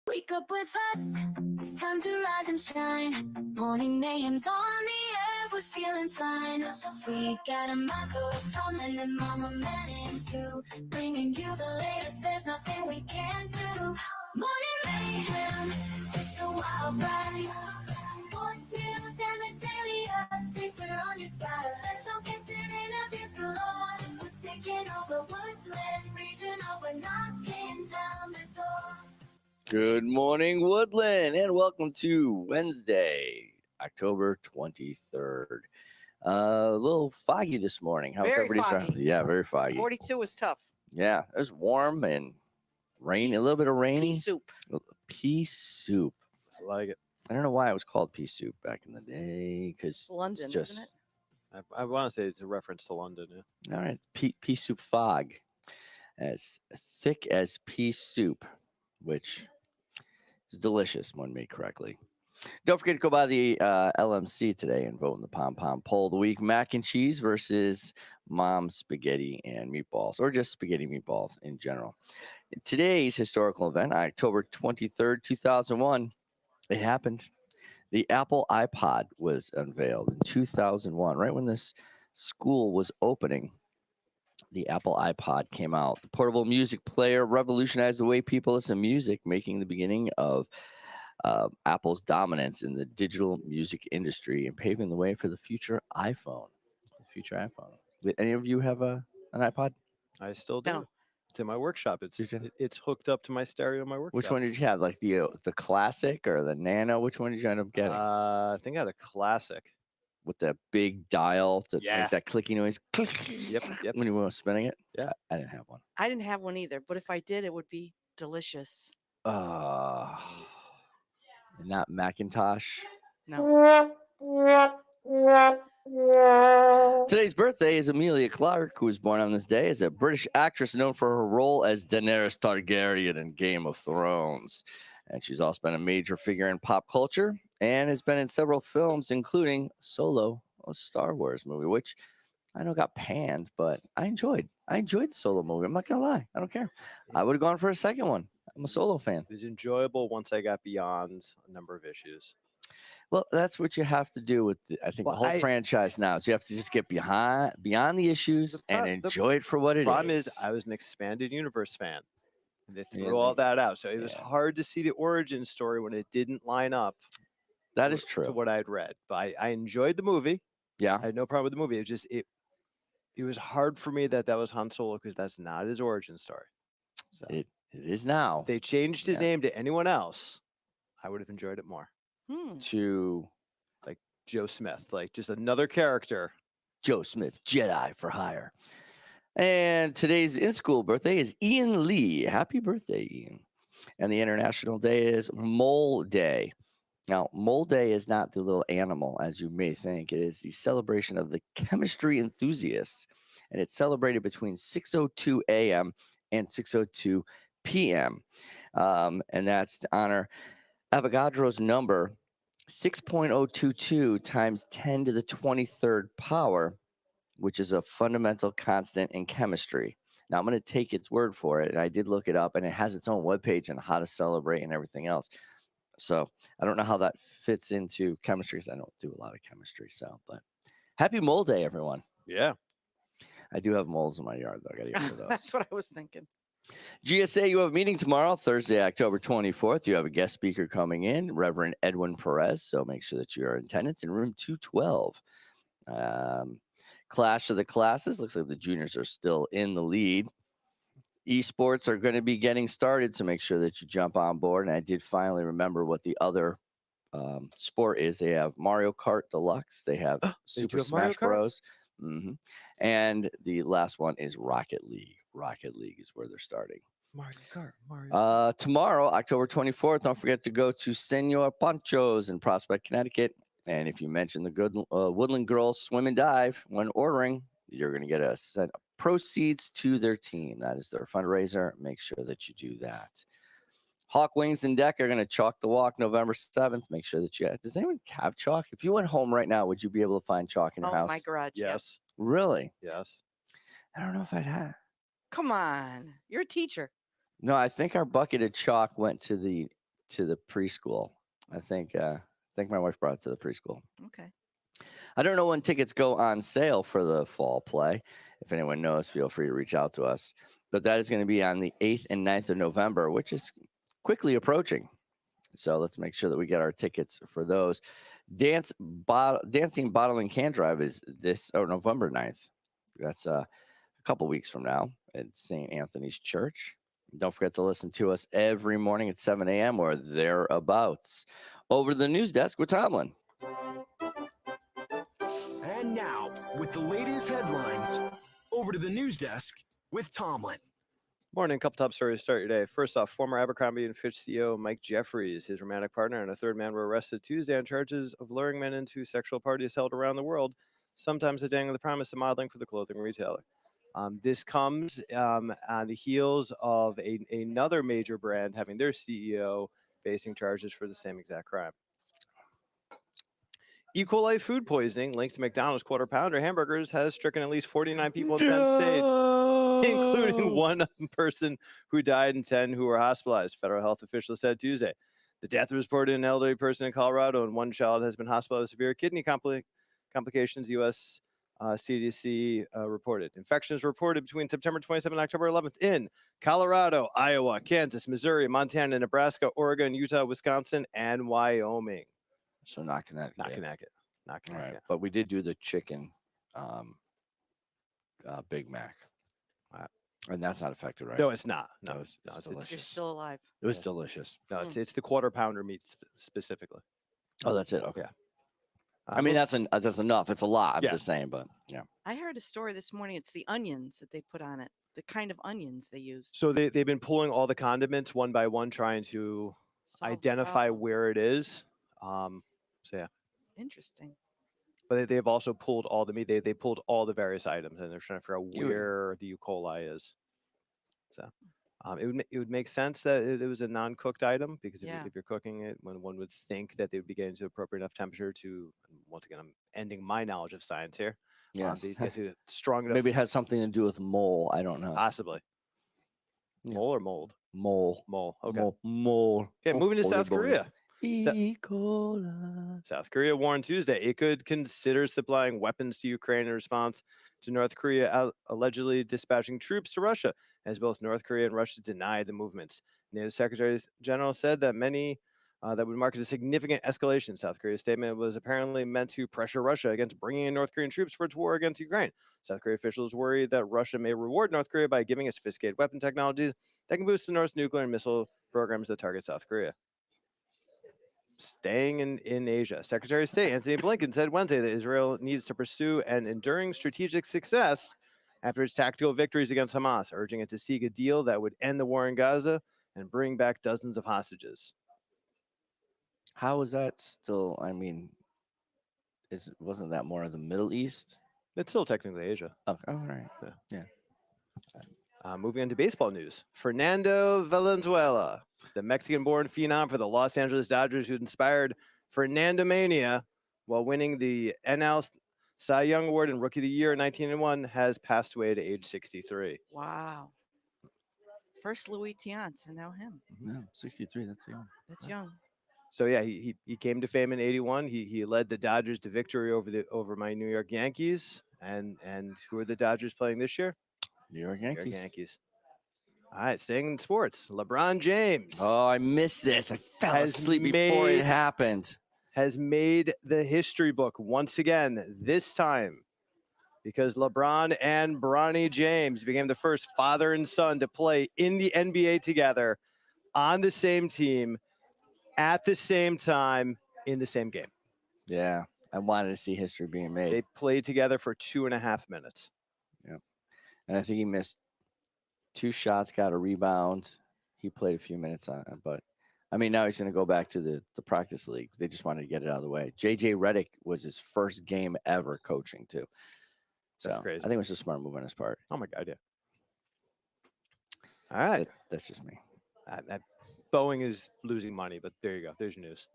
Wake up with us, it's time to rise and shine. Morning mayhem's on the air, we're feeling fine. We got a motto, Tom and Mama Man too. Bringing you the latest, there's nothing we can't do. Morning mayhem, it's a wild ride. Sports news and the daily updates, we're on your side. Special guests and interviews galore. We're taking over Woodland Regional, we're knocking down the door. Good morning, Woodland, and welcome to Wednesday, October 23rd. A little foggy this morning. How's Very everybody's foggy. Yeah, very foggy. 42 was tough. Yeah, it was warm and rain, a little bit of rainy. Pea soup. Pea soup. I like it. I don't know why it was called pea soup back in the day, because London, it's just isn't it? I want to say it's a reference to London. Yeah. all right. Pea soup fog, as thick as pea soup, which is delicious when made correctly. Don't forget to go by the LMC today and vote in the Pom Pom Poll of the Week. Mac and cheese versus mom's spaghetti and meatballs, or just spaghetti meatballs in general. Today's historical event, October 23rd, 2001, it happened. The Apple iPod was unveiled in 2001, right when this school was opening. The Apple iPod came out. The portable music player revolutionized the way people listen to music, making the beginning of Apple's dominance in the digital music industry and paving the way for the future iPhone. Did any of you have an iPod? I still do. No. It's in my workshop. It's Did you? it's hooked up to my stereo in my workshop. Which one did you have? Like the classic or the nano? Which one did you end up getting? I think I had a classic. With the big dial that Yeah. makes that clicky noise. Yep. When you were spinning it. Yeah. I didn't have one. I didn't have one either, but if I did, it would be delicious. Not Macintosh. No. Today's birthday is Amelia Clarke, who was born on this day, is a British actress known for her role as Daenerys Targaryen in Game of Thrones. And she's also been a major figure in pop culture and has been in several films, including Solo, a Star Wars movie, which I know got panned, but I enjoyed. I enjoyed the Solo movie. I'm not going to lie. I don't care. I would have gone for a second one. I'm a Solo fan. It was enjoyable once I got beyond a number of issues. Well, that's what you have to do with, I think, Well, the whole franchise now. Is you have to just get beyond the issues and enjoy it for what it is. The problem is, I was an expanded universe fan. And they threw Yeah, all that out, so it was yeah. hard to see the origin story when it didn't line up. That is to true. what I'd read, but I enjoyed the movie. Yeah. I had no problem with the movie. It just it was hard for me that was Han Solo because that's not his origin story. So It is now if they changed his Yeah. name to anyone else, I would have enjoyed it more. to Joe Smith, like just another character. Joe Smith, Jedi for hire. And today's in-school birthday is Ian Lee. Happy birthday, Ian. And the international day is Mole Day. Now, Mole Day is not the little animal, as you may think. It is the celebration of the chemistry enthusiasts. And it's celebrated between 6:02 a.m. and 6:02 p.m. And that's to honor Avogadro's number, 6.022 times 10 to the 23rd power, which is a fundamental constant in chemistry. Now, I'm going to take its word for it, and I did look it up, and it has its own webpage on how to celebrate and everything else. So I don't know how that fits into chemistry, because I don't do a lot of chemistry. So, but happy Mole Day, everyone. Yeah. I do have moles in my yard, though. I got to get rid of those. That's what I was thinking. GSA, you have a meeting tomorrow, Thursday, October 24th. You have a guest speaker coming in, Reverend Edwin Perez. So make sure that you are in attendance in room 212. Clash of the Classes. Looks like the juniors are still in the lead. Esports are going to be getting started, so make sure that you jump on board. And I did finally remember what the other sport is. They have Mario Kart Deluxe. They have Super have Mario Smash Kart? Bros. And the last one is Rocket League. Rocket League is where they're starting. Mario Kart. Tomorrow, October 24th, don't forget to go to Senor Pancho's in Prospect, Connecticut. And if you mention the good Woodland Girls Swim and Dive when ordering, you're going to get a set of proceeds to their team. That is their fundraiser. Make sure that you do that. Hawk Wings and Deck are going to chalk the walk November 7th. Make sure that you does anyone have chalk? If you went home right now, would you be able to find chalk in your house? My garage. yeah. Yes. Really? Yes. I don't know if I'd have. Come on. You're a teacher. No, I think our bucket of chalk went to the to the preschool. I think my wife brought it to the preschool. Okay. I don't know when tickets go on sale for the fall play. If anyone knows, feel free to reach out to us. But that is going to be on the 8th and 9th of November, which is quickly approaching. So let's make sure that we get our tickets for those. Dancing Bottle and Can Drive is November 9th. That's a couple weeks from now at St. Anthony's Church. Don't forget to listen to us every morning at 7 a.m. or thereabouts. Over to the news desk with Tomlin. And now, with the latest headlines, over to the news desk with Tomlin. Morning, couple top stories to start your day. First off, former Abercrombie & Fitch CEO Mike Jeffries, his romantic partner, and a third man were arrested Tuesday on charges of luring men into sexual parties held around the world, sometimes dangling the promise of modeling for the clothing retailer. This comes on the heels of another major brand having their CEO facing charges for the same exact crime. E. coli food poisoning linked to McDonald's quarter pounder hamburgers has stricken at least 49 people in 10 states, including one person who died and 10 who were hospitalized, federal health officials said Tuesday. The death was reported in an elderly person in Colorado, and one child has been hospitalized with severe kidney complications, U.S. CDC reported. Infections reported between September 27th and October 11th in Colorado, Iowa, Kansas, Missouri, Montana, Nebraska, Oregon, Utah, Wisconsin, and Wyoming. So not Connecticut. Not Connecticut. Not All Connecticut. right. But we did do the chicken Big Mac. And that's not affected, right? No, it's not. No, No, it's no, it's delicious. You're still alive. It was delicious. no, it's the quarter pounder meat specifically. Oh, that's it. Okay. Yeah. I mean, that's enough. It's a lot. I'm Yeah. just saying, but yeah. I heard a story this morning. It's the onions that they put on it, the kind of onions they use. So they've been pulling all the condiments one by one, trying to Solve the identify problem. where it is. So yeah, Interesting. but they've also pulled all the meat. They pulled all the various items, and they're trying to figure out You would- where the E. coli is. So it would make sense that it was a non-cooked item, because Yeah. if you're cooking it, when one would think that they would be getting to appropriate enough temperature to. Once again, I'm ending my knowledge of science here. Yes. They get to strong enough. Maybe it has something to do with mole. I don't know. Possibly. Yeah. Mole or mold? Mole. Mole. Okay. Mole. Okay, moving to South Korea. E. coli. South Korea warned Tuesday it could consider supplying weapons to Ukraine in response to North Korea allegedly dispatching troops to Russia, as both North Korea and Russia denied the movements. NATO Secretary General said that that would mark a significant escalation. South Korea's statement was apparently meant to pressure Russia against bringing in North Korean troops for its war against Ukraine. South Korea officials worry that Russia may reward North Korea by giving it sophisticated weapon technologies that can boost the North's nuclear and missile programs that target South Korea. Staying in Asia, Secretary of State Antony Blinken said Wednesday that Israel needs to pursue an enduring strategic success after its tactical victories against Hamas, urging it to seek a deal that would end the war in Gaza and bring back dozens of hostages. How is that still? I mean, wasn't that more of the Middle East? It's still technically Asia. Okay. All right. Moving on to baseball news. Fernando Valenzuela, the Mexican-born phenom for the Los Angeles Dodgers, who inspired Fernando Mania while winning the NL Cy Young Award and Rookie of the Year in 1901, has passed away at age 63. Wow. First Louis Tiant and now him. Yeah, 63. That's young. That's young. So yeah, he came to fame in 81. He led the Dodgers to victory over my New York Yankees. And who are the Dodgers playing this year? New York New Yankees. York Yankees. All right, staying in sports. LeBron James Oh, I missed this. I fell Has asleep before made- it happened. has made the history book once again, this time because LeBron and Bronny James became the first father and son to play in the NBA together on the same team at the same time in the same game. Yeah, I wanted to see history being made. They played together for 2.5 minutes. And I think he missed 2 shots, got a rebound. He played a few minutes on it, but I mean, now he's going to go back to the practice league. They just wanted to get it out of the way. JJ Redick was his first game ever coaching too. So That's crazy. I think it was a smart move on his part. Oh my God, yeah. All right. That's just me. Boeing is losing money, but there you go. There's your news.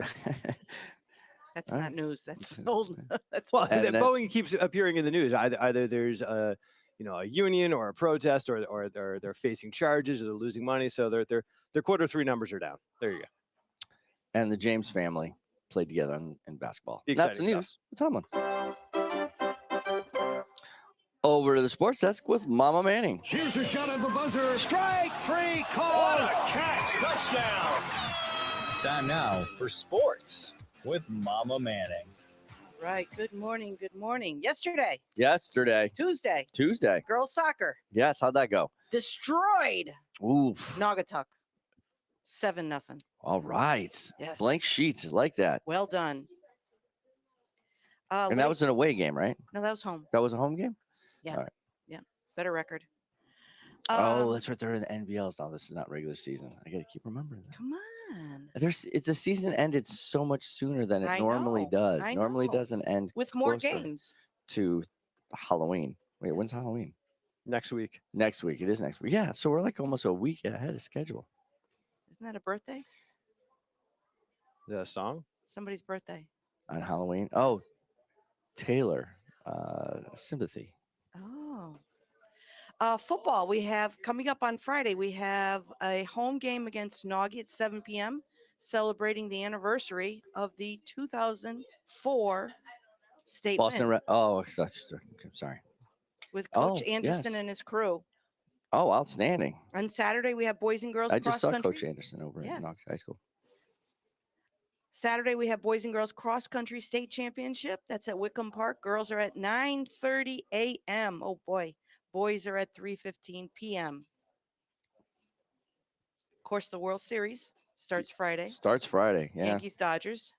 That's All not right. news. That's old. That's Well, And that's- Boeing keeps appearing in the news. Either there's a union or a protest, or they're facing charges, or they're losing money. So their quarter 3 numbers are down. There you go. and the James family played together in basketball. The That's the exciting news. It's Tomlin. Over to the sports desk with Mama Manning. Here's a shot at the buzzer. Strike three call. What a catch. Touchdown. Time now for sports with Mama Manning. Right. Good morning. Good morning. Yesterday, Yesterday, Tuesday, girls soccer Yes, how'd that go? destroyed Oof. Naugatuck. 7-0. All right. Yes. Blank sheets. Like that. Well done. And that was an away game, right? no, that was home. That was a home game? Better record. Oh, that's right. They're in the NBLs now. This is not regular season. I got to keep remembering that. Come on. The season ended so much sooner than it I normally know, does. I Normally know. doesn't end With more closer games. to Halloween. Wait, when's Halloween? Next week. Next week. It is next week. Yeah. So we're like almost a week ahead of schedule Isn't that a birthday? The song? Somebody's birthday. on Halloween. Oh, Taylor. Sympathy. Oh. Football, we have coming up on Friday, we have a home game against Naughty at 7 p.m., celebrating the anniversary of the 2004 state Boston. win I'm sorry. with Coach Oh, Anderson yes. and his crew. Oh, outstanding. On Saturday, we have boys and girls I just cross saw country. Coach Anderson over Yes. at Knox High School. Saturday, we have boys and girls cross country state championship. That's at Wickham Park. Girls are at 9:30 a.m. Oh boy. Boys are at 3:15 p.m. Of course, the World Series starts Friday. Starts Friday. Yeah. Yankees, Dodgers.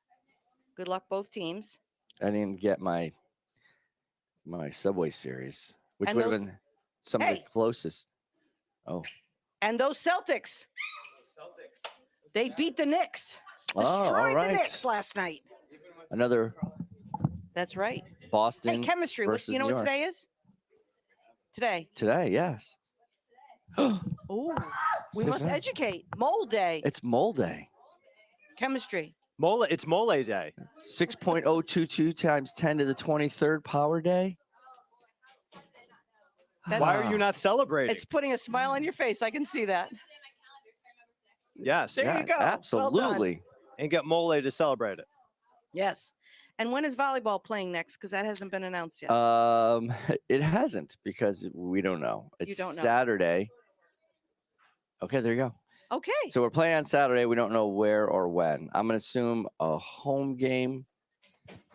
Good luck, both teams. I didn't get my Subway series, which And would have those- been some of Hey. the closest. Oh. And those Celtics. They beat the Knicks. Oh, all Destroyed the right. Knicks last night. Another That's right. Hey, Boston chemistry. What, versus you know New what York. today is? Today. Today, yes. Ooh. We What's must that? educate. Mole Day. It's Mole Day. Chemistry. It's Mole Day. 6.022 times 10 to the 23rd power day. That's- Why are you Ah, not celebrating? It's putting a smile on your face. I can see that. Yes. There yeah, you go. Well done. Absolutely. And get Mole to celebrate it. Yes. And when is volleyball playing next? Because that hasn't been announced yet. It hasn't because we don't know. It's don't know. Saturday. Okay, there you go. Okay. So we're playing on Saturday. We don't know where or when. I'm gonna assume a home game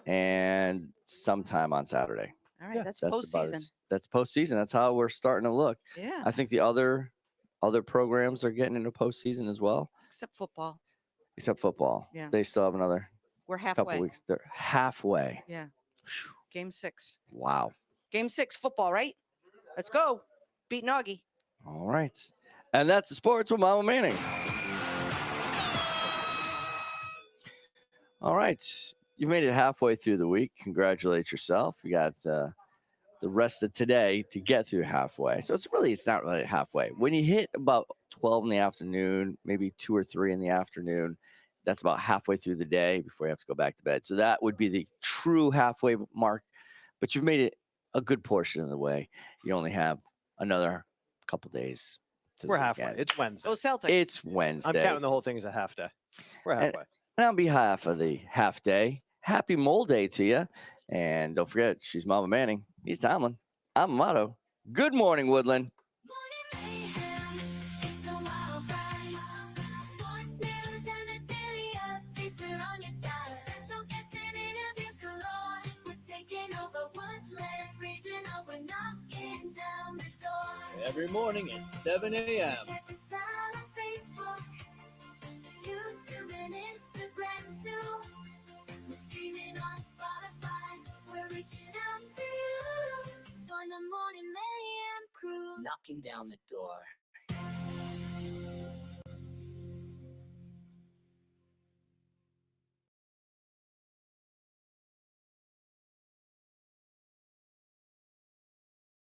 and sometime on Saturday. All right. yeah, That's That's about postseason. that's postseason. That's how we're starting to look. Yeah. I think the other programs are getting into postseason as well, Except football. except football. Yeah. They still have another We're couple halfway. weeks. They're halfway. Yeah. Phew, Game 6. wow. Game 6 football, right? Let's go. Beat Noggy. All right. And that's the sports with Mama Manning. All right. You made it halfway through the week. Congratulate yourself. You got the rest of today to get through halfway. So it's not really halfway. When you hit about 12 in the afternoon, maybe 2 or 3 in the afternoon, that's about halfway through the day before you have to go back to bed. So that would be the true halfway mark. But you've made it a good portion of the way. You only have another couple days. To We're the halfway. weekend. It's Wednesday. Go Celtics. It's Wednesday. I'm counting the whole thing as a half day. We're And- halfway. And on behalf of the half day, happy Mole Day to you. And don't forget, she's Mama Manning. He's Tomlin. I'm Amato. Good morning, Woodland. Morning mayhem, it's a wild ride. Sports news and the daily updates, we're on your side. Special guests and interviews galore. We're taking over Woodland Regional, we're knocking down the door. Every morning at 7 a.m. Check us out on Facebook, YouTube, and Instagram too. We're streaming on Spotify, we're reaching out to you. Join the Morning Mayhem crew. Knocking down the door.